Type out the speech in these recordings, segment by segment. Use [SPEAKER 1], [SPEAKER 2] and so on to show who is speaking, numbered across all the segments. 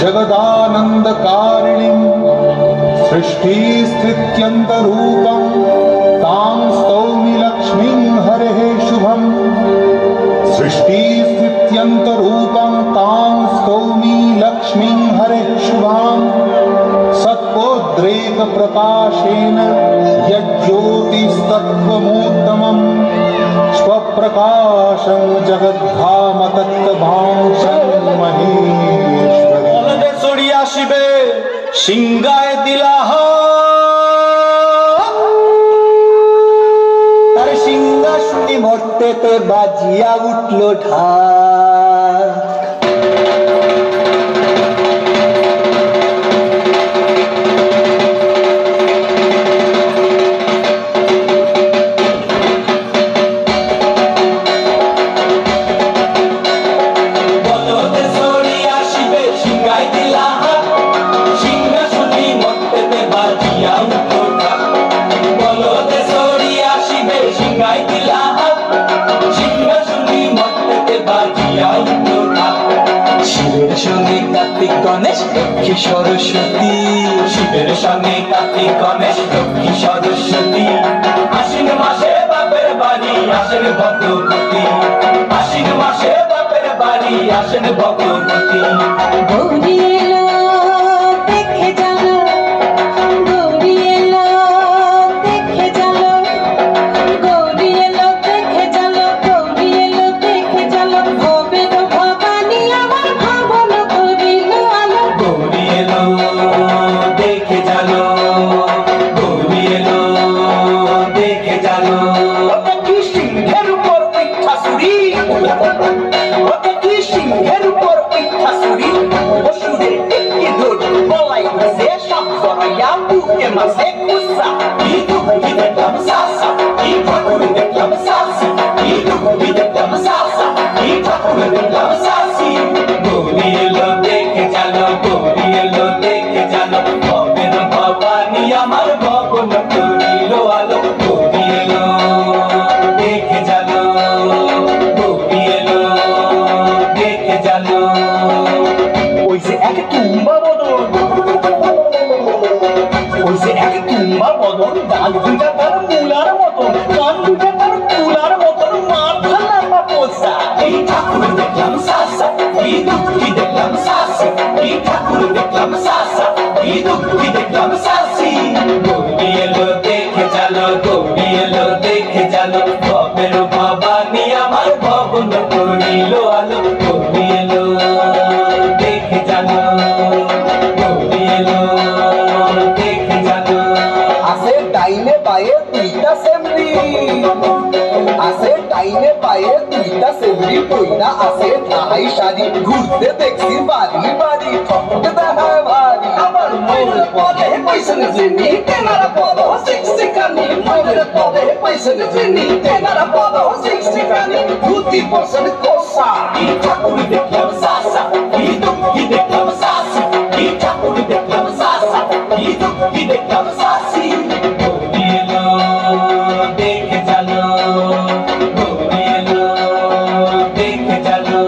[SPEAKER 1] जगदानन्दकारिणीं सृष्टिस्थित्यन्तरूपं तां स्तौमि लक्ष्मीं हरेः शुभम् सृष्टिस्थित्यन्तरूपं तां स्तौमि लक्ष्मीं हरेः शुभाम् सत्त्वोद्रेकप्रकाशेन यज्ज्योतिस्तत्त्वमूत्तमम् स्वप्रकाशं जगद्धाम तत्त्वभांसं महेश्वरी
[SPEAKER 2] মনদে ছড়ি আসিবে সিংগায় দিলাহ তার সিংহাসনী মর্তেতে বাজিয়া উঠল ঢাক শিবের সঙ্গে কার্তিক গণেশ লক্ষ্মী সরস্বতী শিবের সঙ্গে কার্তিক গণেশ লক্ষ্মী সরস্বতী আশ্বিন মাসে বাপের বাড়ি আসেন ভগবতী আশ্বিন মাসে বাপের বাড়ি আসেন ভগবতী
[SPEAKER 3] গৌরী এলো দেখে জানো গৌরী এলো দেখে জানো গৌরী এলো দেখে জানো গৌরী এলো দেখে জানো ভবের ভবানী আমার ভাবন করিল আলো
[SPEAKER 2] গৌরী এলো দেখে জানো গৌরী এলো দেখে জানো ওটা কি সিংহের উপর পিঠা ছুরি ওটা কি সিংহের উপর পিঠা ছুরি অসুরের টিকি ধর বলাই সে সব জড়াইয়া বুকে মাসে কুসা কি দুঃখী দেখলাম সাসা কি ঠাকুর দেখলাম সাসি কি দুঃখী দেখলাম সাসা কি ঠাকুর দেখলাম সাসি গৌরী এলো দেখে জানো গৌরী এলো দেখে জানো ভবের ভবানী আমার ভবন করিল আলো গৌরী এলো দেখে জানো গৌরী এলো দেখে জানো ওই যে এক তুম্বা বদন ওই যে এক তুম্বা বদন ডাল দুটা তার মূলার মতন কান দুটা তার তুলার মতন মাথা লম্বা পোষা এই ঠাকুর দেখলাম সাসা এই দুঃখী দেখলাম সাসি এই ঠাকুর দেখলাম সাসা এই দুঃখী দেখলাম সাসি গৌরী এলো দেখে জানো গৌরী এলো দেখে জানো ভবের ভবানী আমার ভবন করিল আলো গৌরী এলো দেখে জানো গৌরী এলো দেখে জানো
[SPEAKER 4] আছে ডাইনে বায়ে দুইটা সেমরি আছে ডাইনে বায়ে দুইটা সেমরি কইনা আছে ঠাই শাড়ি ঘুরতে দেখছি বাড়ি বাড়ি ঠকতে দেখায় ভারী আমার মনের পদে পয়সন জিনি তেনারা পদ শিক্ষিকানি মনের পদে পয়সন জিনি তেনারা পদ শিক্ষিকানি ধুতি পছন্দ কোসা
[SPEAKER 2] এই ঠাকুর দেখলাম সাসা এই দুঃখী দেখলাম সাসি এই ঠাকুর দেখলাম সাসা এই দুঃখী দেখলাম সাসি গৌরী এলো দেখে জানো গৌরী এলো দেখে জানো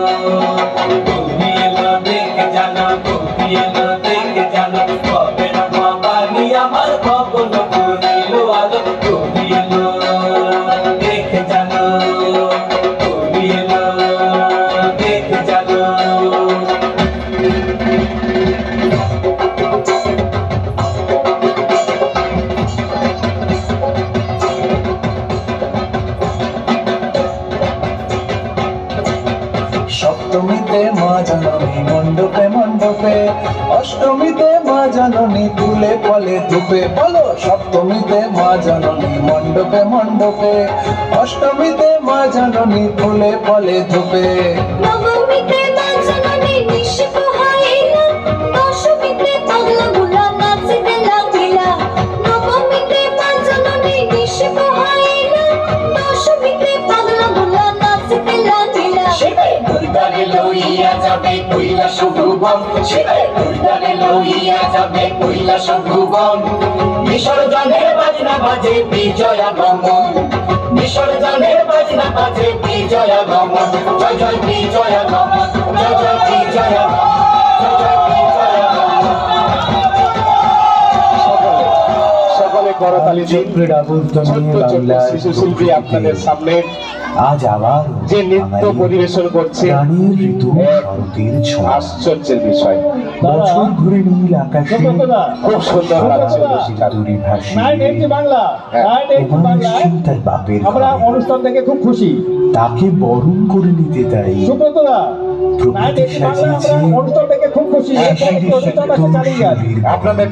[SPEAKER 2] গৌরী এলো দেখে জানো গৌরী এলো দেখে জানো ভবের ভবানী আমার ভবন করিল আলো গৌরী এলো দেখে জানো গৌরী এলো দেখে জানো
[SPEAKER 4] সপ্তমীতে মা জাননী মণ্ডপে মণ্ডপে অষ্টমীতে মা জাননী তুলে ফলে ধূপে বলো সপ্তমীতে মা জাননী মণ্ডপে মণ্ডপে অষ্টমীতে মা জাননী তুলে ফলে ধূপে
[SPEAKER 3] নবমীতে মা জাননী নিশি পোহাইলা দশমীতে পাগলা বুলা নাচিতে লাগিলা নবমীতে মা জাননী নিশি পোহাইলা দশমীতে পাগলা বুলা নাচিতে লাগিলা
[SPEAKER 2] শিবে দুর্গারে লইয়া যাবে কৈলাস ভুবন শিবে দুর্গারে লইয়া যাবে কৈলাস ভুবন বিসর্জনের বাজনা বাজে বিজয়া গমন বিসর্জনের বাজনা বাজে বিজয়া গমন জয় জয় বিজয়া গমন জয় জয় বিজয়া গমন জয় জয় বিজয়া
[SPEAKER 5] ছোট্ট ছোট্ট শিশু শিল্পী আপনাদের সামনে
[SPEAKER 6] আজ আবার
[SPEAKER 5] যে নৃত্য পরিবেশন করছে
[SPEAKER 6] প্রাণের ঋতু শরতের ছোঁয়া
[SPEAKER 5] আশ্চর্যের বিষয়,
[SPEAKER 6] বছর ঘুরে নীল আকাশে
[SPEAKER 5] খুব সুন্দর লাগছে
[SPEAKER 6] দূরে ভাসে
[SPEAKER 7] বাংলা
[SPEAKER 6] তার বাপের
[SPEAKER 7] আমরা
[SPEAKER 6] ঘরে।
[SPEAKER 7] অনুষ্ঠান থেকে খুব খুশি।
[SPEAKER 6] তাকে বরণ করে নিতে তাই
[SPEAKER 7] সুব্রতদা
[SPEAKER 6] প্রকৃতি
[SPEAKER 7] বাংলা আমরা
[SPEAKER 6] সাজিয়েছে
[SPEAKER 7] অনুষ্ঠান থেকে খুব খুশি।
[SPEAKER 6] শিশিরে সিক্ত
[SPEAKER 7] চালিয়ে যান।
[SPEAKER 6] শিউলির
[SPEAKER 5] আপনাদের